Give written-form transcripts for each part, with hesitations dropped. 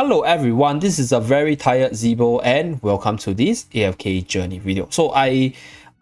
Hello everyone, this is a very tired Zeeebo and welcome to this AFK journey video. So I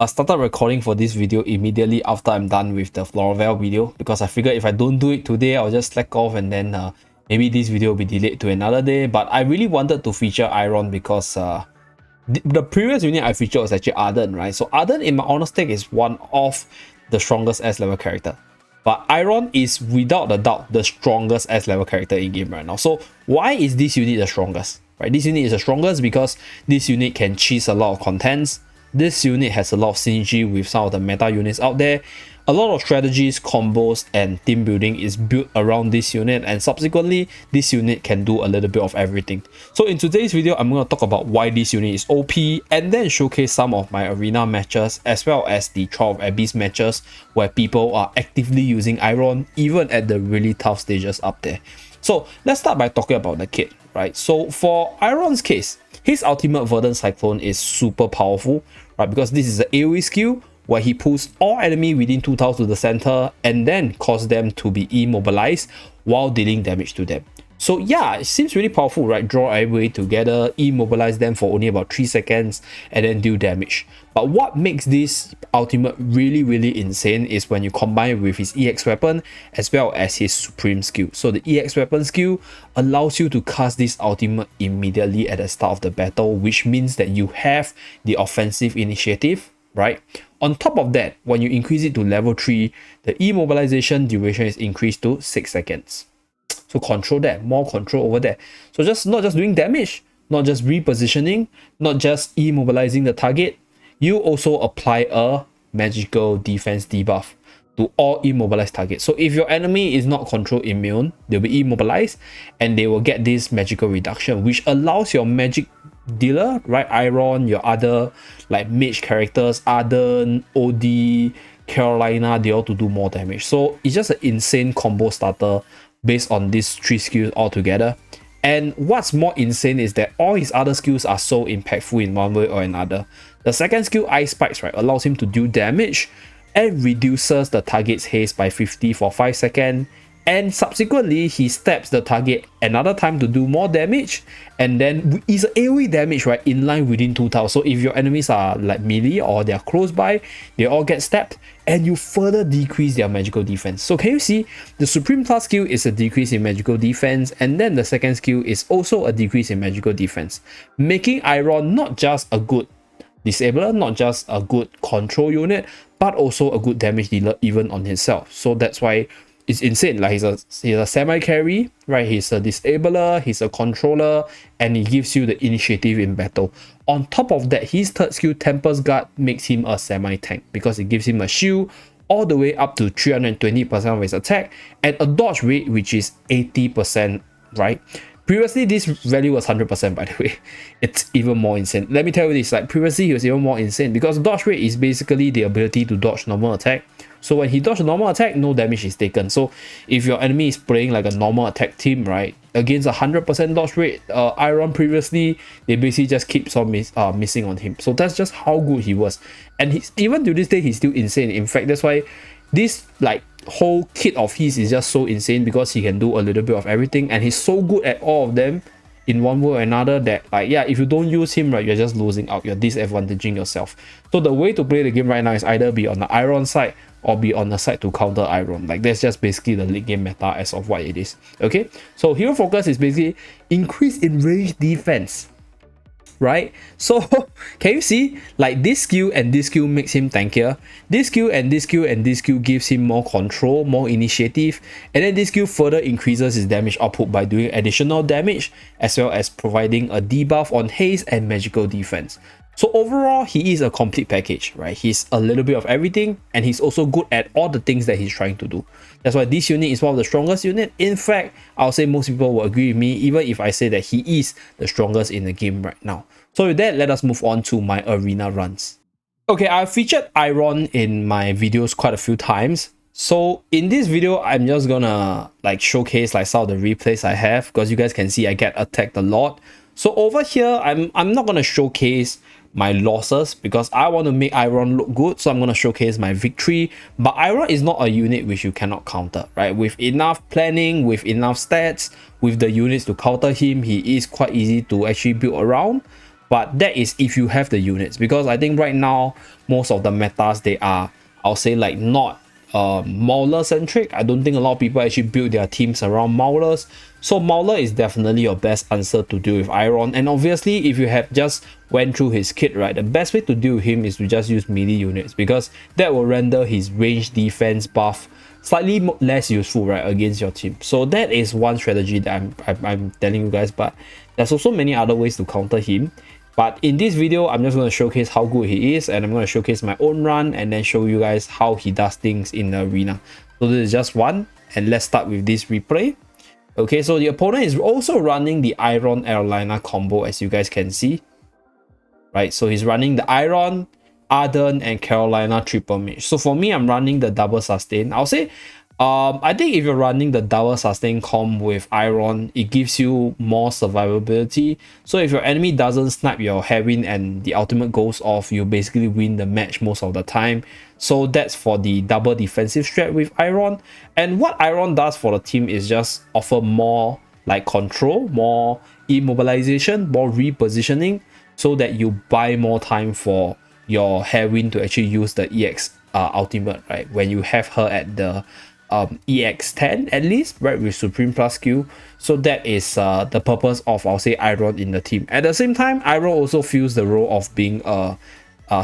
started recording for this video immediately after I'm done with the Floravel video because I figured if I don't do it today, I'll just slack off and then maybe this video will be delayed to another day. But I really wanted to feature Eironn because the previous unit I featured was actually Arden, right? So Arden in my honest take is one of the strongest S level character. But Eironn is without a doubt the strongest S level character in game right now. So why is this unit the strongest? Right, this unit is the strongest because this unit can cheese a lot of contents. This unit has a lot of synergy with some of the meta units out there. A lot of strategies, combos, and team building is built around this unit, and subsequently, this unit can do a little bit of everything. So in today's video, I'm going to talk about why this unit is OP, and then showcase some of my arena matches, as well as the Trial of Abyss matches, where people are actively using Eironn, even at the really tough stages up there. So let's start by talking about the kit, right? So for Eironn's case, his ultimate Verdant Cyclone is super powerful, right? Because this is an AoE skill, where he pulls all enemy within 2 tiles to the center and then cause them to be immobilized while dealing damage to them. So yeah, it seems really powerful, right? Draw everybody together, immobilize them for only about 3 seconds and then deal damage. But what makes this ultimate really insane is when you combine it with his EX weapon as well as his supreme skill. So the EX weapon skill allows you to cast this ultimate immediately at the start of the battle, which means that you have the offensive initiative, right? On top of that, when you increase it to level 3, the immobilization duration is increased to 6 seconds. So control that, more control over that. So not just doing damage, not just repositioning, not just immobilizing the target, you also apply a magical defense debuff to all immobilized targets. So if your enemy is not control immune, they'll be immobilized and they will get this magical reduction, which allows your magic dealer, right, Eironn, your other like mage characters, Arden, OD, Carolina, they all to do more damage. So it's just an insane combo starter based on these 3 skills all together. And what's more insane is that all his other skills are so impactful in one way or another. The second skill, Ice Spikes, right, allows him to do damage and reduces the target's haste by 50 for 5 seconds. And subsequently, he stabs the target another time to do more damage. And then it's AoE damage, right, in line within 2 tiles. So if your enemies are like melee or they're close by, they all get stabbed. And you further decrease their magical defense. So can you see, the Supreme Plus skill is a decrease in magical defense. And then the second skill is also a decrease in magical defense. Making Eironn not just a good disabler, not just a good control unit, but also a good damage dealer even on himself. So that's why it's insane. Like he's a semi-carry, right? He's a disabler, he's a controller, and he gives you the initiative in battle. On top of that, his third skill, Tempest Guard, makes him a semi-tank because it gives him a shield all the way up to 320% of his attack and a dodge rate which is 80%, right? Previously, this value was 100%, by the way. It's even more insane. Let me tell you this, like previously, he was even more insane because dodge rate is basically the ability to dodge normal attack. So when he dodges a normal attack, no damage is taken. So if your enemy is playing like a normal attack team, right, against 100% dodge rate, Eironn previously, they basically just keeps on missing on him. So that's just how good he was. And even to this day, he's still insane. In fact, that's why this like whole kit of his is just so insane because he can do a little bit of everything and he's so good at all of them in one way or another that, like, yeah, if you don't use him, right, you're just losing out, you're disadvantaging yourself. So the way to play the game right now is either be on the Eironn side or be on the side to counter Eironn. Like, that's just basically the late game meta as of what it is. Okay, so hero focus is basically increase in range defense, right? So can you see, like, this skill and this skill makes him tankier, this skill and this skill and this skill gives him more control, more initiative, and then this skill further increases his damage output by doing additional damage as well as providing a debuff on haste and magical defense. So overall, he is a complete package, right? He's a little bit of everything and he's also good at all the things that he's trying to do. That's why this unit is one of the strongest unit. In fact, I'll say most people will agree with me, even if I say that he is the strongest in the game right now. So with that, let us move on to my arena runs. Okay, I've featured Eironn in my videos quite a few times. So in this video, I'm just gonna like showcase like some of the replays I have because you guys can see I get attacked a lot. So over here, I'm not gonna showcase my losses because I want to make Eironn look good, so I'm going to showcase my victory. But Eironn is not a unit which you cannot counter, right? With enough planning, with enough stats, with the units to counter him, he is quite easy to actually build around. But that is if you have the units, because I think right now most of the metas, they are, I'll say, like not Mauler centric. I don't think a lot of people actually build their teams around Maulers. So Mauler is definitely your best answer to deal with Eironn. And obviously if you have just went through his kit, right, the best way to deal with him is to just use melee units, because that will render his range defense buff slightly less useful, right, against your team. So that is one strategy that I'm telling you guys, but there's also many other ways to counter him. But in this video, I'm just going to showcase how good he is, and I'm going to showcase my own run and then show you guys how he does things in the arena. So this is just one, and let's start with this replay. Okay, so the opponent is also running the Eironn-Carolina combo, as you guys can see. Right, so he's running the Eironn, Arden, and Carolina triple mage. So for me, I'm running the double sustain. I'll say, I think if you're running the double sustain comp with Eironn, it gives you more survivability. So if your enemy doesn't snipe your heroine and the ultimate goes off, you basically win the match most of the time. So that's for the double defensive strat with Eironn. And what Eironn does for the team is just offer more like control, more immobilization, more repositioning, so that you buy more time for your heroine to actually use the EX ultimate, right? When you have her at the EX10 at least, right, with Supreme plus skill. So that is the purpose of, I'll say, Eironn in the team. At the same time, Eironn also fills the role of being a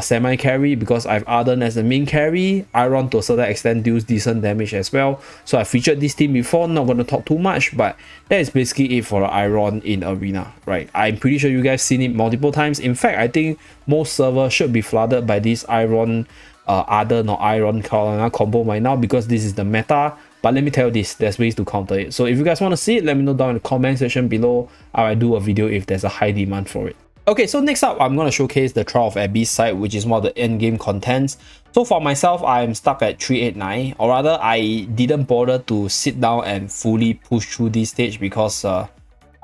semi carry, because I've Arden as the main carry. Eironn to a certain extent deals decent damage as well. So I featured this team before, not going to talk too much, but that is basically it for the Eironn in arena, right? I'm pretty sure you guys seen it multiple times. In fact, I think most servers should be flooded by this Eironn Arden or Eironn-Carolina combo by now, because this is the meta. But let me tell you this, there's ways to counter it. So if you guys want to see it, let me know down in the comment section below. I'll do a video if there's a high demand for it. Okay, so next up, I'm going to showcase the Trial of Abyss side, which is one of the end game contents. So for myself, I'm stuck at 389, or rather I didn't bother to sit down and fully push through this stage, because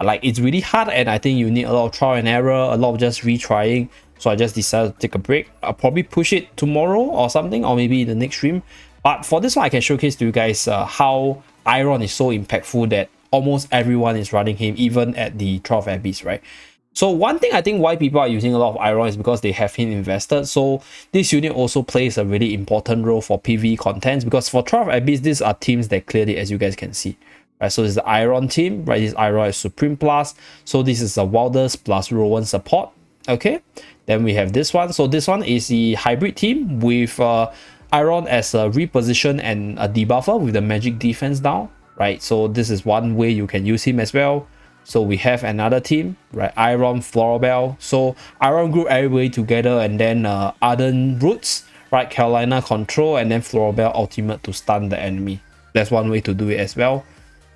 like it's really hard, and I think you need a lot of trial and error, a lot of just retrying. So I just decided to take a break. I'll probably push it tomorrow or something, or maybe in the next stream. But for this one, I can showcase to you guys how Eironn is so impactful that almost everyone is running him, even at the Trial of Abyss, right? So one thing I think why people are using a lot of Eironn is because they have him invested. So this unit also plays a really important role for PvE contents, because for Trial of Abyss, these are teams that cleared it, as you guys can see. Right, so this is the Eironn team, right? This Eironn is Supreme Plus. So this is the Wilders plus Rowan support. Okay, then we have this one. So this one is the hybrid team with Eironn as a reposition and a debuffer with the magic defense down, right? So this is one way you can use him as well. So we have another team, right? Eironn Florabelle. So Eironn group everybody together, and then Arden Roots, right? Carolina control, and then Florabelle ultimate to stun the enemy. That's one way to do it as well.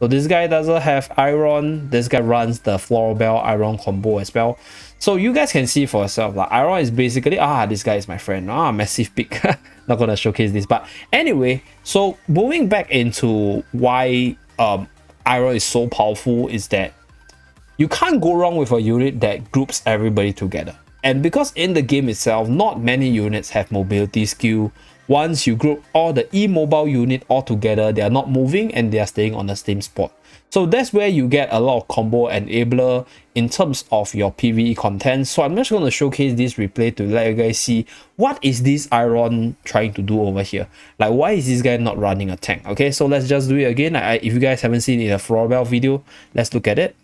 So this guy doesn't have Eironn. This guy runs the Florabelle Eironn combo as well. So you guys can see for yourself, like Eironn is basically, this guy is my friend. Massive pick. Not gonna showcase this, but anyway, so moving back into why Eironn is so powerful is that you can't go wrong with a unit that groups everybody together. And because in the game itself, not many units have mobility skill. Once you group all the immobile unit all together, they are not moving and they are staying on the same spot. So that's where you get a lot of combo enabler in terms of your PvE content. So I'm just going to showcase this replay to let you guys see what is this Eironn trying to do over here. Like, why is this guy not running a tank? Okay, so let's just do it again. If you guys haven't seen it in a Florabelle video, let's look at it.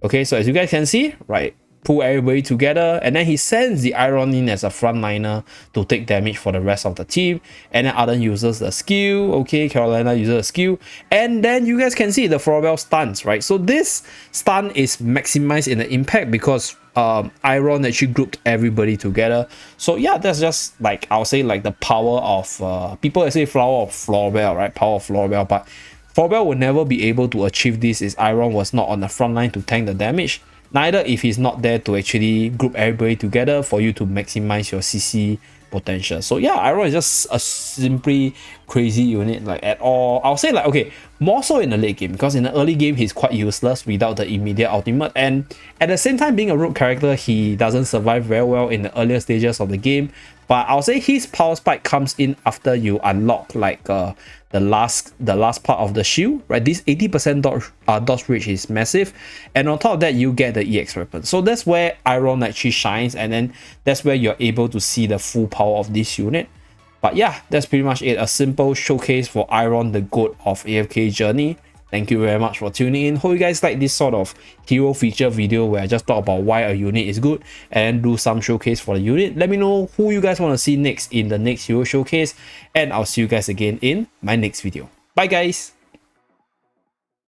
Okay, so as you guys can see, right, pull everybody together, and then he sends the Eironn in as a frontliner to take damage for the rest of the team. And then Arden uses the skill. Okay, Carolina uses a skill, and then you guys can see the Florabelle stuns, right? So this stun is maximized in the impact because Eironn actually grouped everybody together. So yeah, that's just like, I'll say, like the power of people say flower of Florabelle, right? Power of Florabelle, but Florabelle will never be able to achieve this if Eironn was not on the front line to tank the damage. Neither if he's not there to actually group everybody together for you to maximize your CC potential. So yeah, Eironn is just a simply crazy unit, like at all. I'll say like, okay, more so in the late game, because in the early game he's quite useless without the immediate ultimate, and at the same time being a rogue character, he doesn't survive very well in the earlier stages of the game. But I'll say his power spike comes in after you unlock like the last part of the shield, right? This 80% dodge reach is massive, and on top of that you get the EX weapon. So that's where Eironn actually shines, and then that's where you're able to see the full power of this unit. But yeah, that's pretty much it. A simple showcase for Eironn, the GOAT of AFK Journey. Thank you very much for tuning in. Hope you guys like this sort of hero feature video where I just talk about why a unit is good and do some showcase for the unit. Let me know who you guys want to see next in the next hero showcase, and I'll see you guys again in my next video. Bye guys!